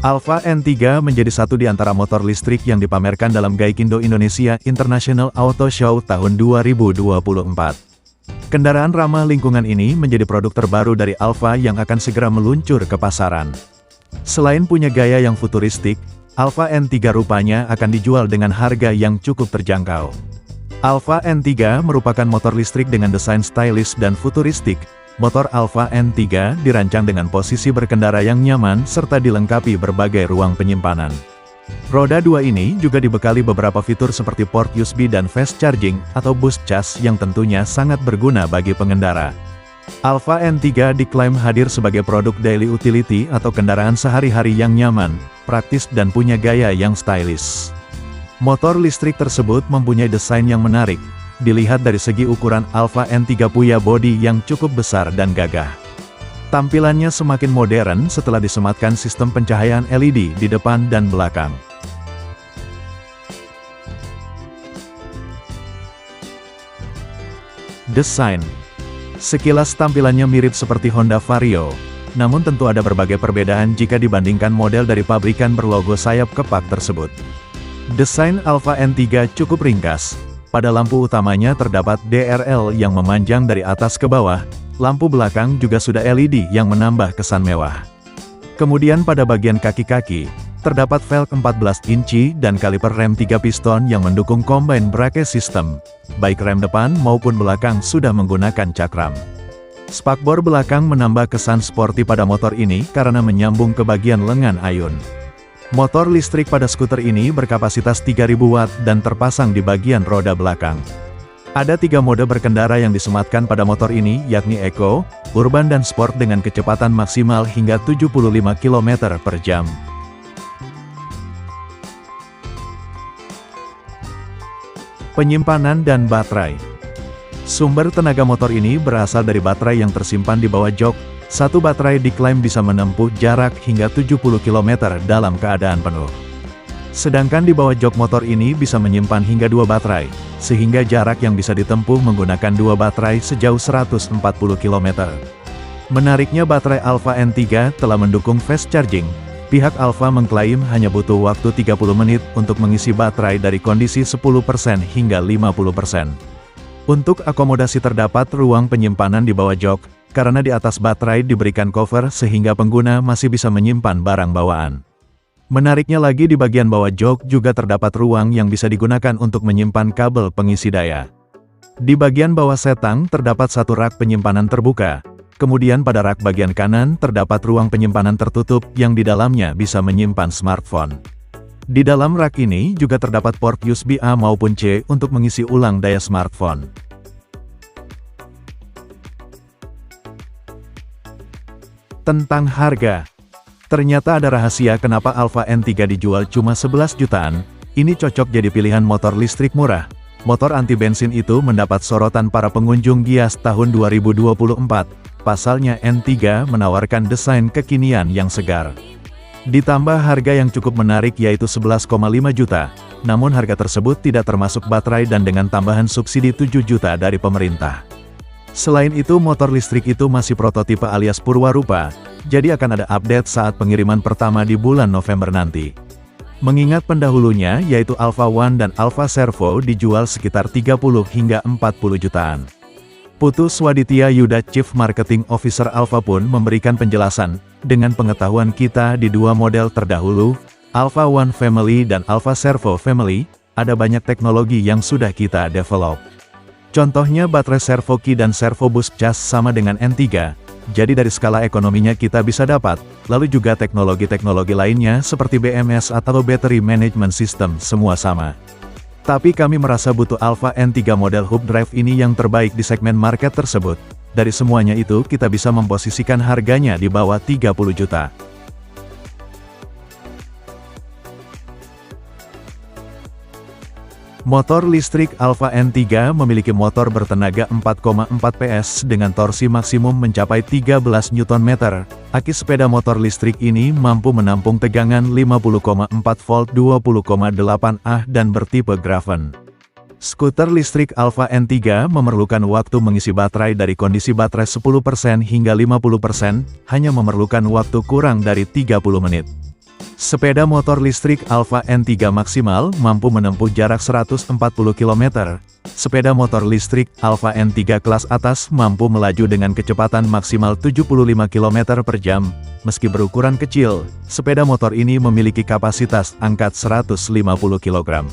Alfa N3 menjadi satu di antara motor listrik yang dipamerkan dalam Gaikindo Indonesia International Auto Show tahun 2024. Kendaraan ramah lingkungan ini menjadi produk terbaru dari Alfa yang akan segera meluncur ke pasaran. Selain punya gaya yang futuristik, Alfa N3 rupanya akan dijual dengan harga yang cukup terjangkau. Alfa N3 merupakan motor listrik dengan desain stylish dan futuristik. Motor Alfa N3 dirancang dengan posisi berkendara yang nyaman serta dilengkapi berbagai ruang penyimpanan. Roda 2 ini juga dibekali beberapa fitur seperti port USB dan fast charging atau boost cas yang tentunya sangat berguna bagi pengendara. Alfa N3 diklaim hadir sebagai produk daily utility atau kendaraan sehari-hari yang nyaman, praktis dan punya gaya yang stylish. Motor listrik tersebut mempunyai desain yang menarik. Dilihat dari segi ukuran, Alfa N3 punya bodi yang cukup besar dan gagah. Tampilannya semakin modern setelah disematkan sistem pencahayaan LED di depan dan belakang. Desain. Sekilas tampilannya mirip seperti Honda Vario, namun tentu ada berbagai perbedaan jika dibandingkan model dari pabrikan berlogo sayap kepak tersebut. Desain Alfa N3 cukup ringkas. Pada lampu utamanya terdapat DRL yang memanjang dari atas ke bawah, lampu belakang juga sudah LED yang menambah kesan mewah. Kemudian pada bagian kaki-kaki, terdapat velg 14 inci dan kaliper rem 3 piston yang mendukung combine brake system. Baik rem depan maupun belakang sudah menggunakan cakram. Spakbor belakang menambah kesan sporty pada motor ini karena menyambung ke bagian lengan ayun. Motor listrik pada skuter ini berkapasitas 3000 watt dan terpasang di bagian roda belakang. Ada 3 mode berkendara yang disematkan pada motor ini, yakni Eco, Urban dan Sport dengan kecepatan maksimal hingga 75 km per jam. Penyimpanan dan baterai. Sumber tenaga motor ini berasal dari baterai yang tersimpan di bawah jok. Satu baterai diklaim bisa menempuh jarak hingga 70 km dalam keadaan penuh. Sedangkan di bawah jok motor ini bisa menyimpan hingga 2 baterai, sehingga jarak yang bisa ditempuh menggunakan 2 baterai sejauh 140 km. Menariknya baterai Alfa N3 telah mendukung fast charging. Pihak Alfa mengklaim hanya butuh waktu 30 menit untuk mengisi baterai dari kondisi 10% hingga 50%. Untuk akomodasi terdapat ruang penyimpanan di bawah jok, karena di atas baterai diberikan cover sehingga pengguna masih bisa menyimpan barang bawaan. Menariknya lagi di bagian bawah jok juga terdapat ruang yang bisa digunakan untuk menyimpan kabel pengisi daya. Di bagian bawah setang terdapat satu rak penyimpanan terbuka, kemudian pada rak bagian kanan terdapat ruang penyimpanan tertutup yang di dalamnya bisa menyimpan smartphone. Di dalam rak ini juga terdapat port USB A maupun C untuk mengisi ulang daya smartphone. Tentang harga. Ternyata ada rahasia kenapa Alfa N3 dijual cuma 11 jutaan, ini cocok jadi pilihan motor listrik murah. Motor anti bensin itu mendapat sorotan para pengunjung Gias tahun 2024, pasalnya N3 menawarkan desain kekinian yang segar. Ditambah harga yang cukup menarik yaitu 11,5 juta, namun harga tersebut tidak termasuk baterai dan dengan tambahan subsidi 7 juta dari pemerintah. Selain itu motor listrik itu masih prototipe alias purwarupa, jadi akan ada update saat pengiriman pertama di bulan November nanti. Mengingat pendahulunya yaitu Alfa One dan Alfa Servo dijual sekitar 30 hingga 40 jutaan. Putu Swaditya Yuda Chief Marketing Officer Alfa pun memberikan penjelasan, dengan pengetahuan kita di 2 model terdahulu, Alfa One Family dan Alfa Servo Family, ada banyak teknologi yang sudah kita develop. Contohnya baterai Servo Key dan Servo Boost Cas sama dengan N3, jadi dari skala ekonominya kita bisa dapat, lalu juga teknologi-teknologi lainnya seperti BMS atau Battery Management System semua sama. Tapi kami merasa butuh Alfa N3 model hub drive ini yang terbaik di segmen market tersebut. Dari semuanya itu kita bisa memposisikan harganya di bawah 30 juta. Motor listrik Alfa N3 memiliki motor bertenaga 4,4 PS dengan torsi maksimum mencapai 13 Nm. Aki sepeda motor listrik ini mampu menampung tegangan 50,4 volt 20,8 Ah dan bertipe Grafen. Skuter listrik Alfa N3 memerlukan waktu mengisi baterai dari kondisi baterai 10% hingga 50%, hanya memerlukan waktu kurang dari 30 menit. Sepeda motor listrik Alfa N3 maksimal mampu menempuh jarak 140 km. Sepeda motor listrik Alfa N3 kelas atas mampu melaju dengan kecepatan maksimal 75 km per jam. Meski berukuran kecil, sepeda motor ini memiliki kapasitas angkat 150 kg.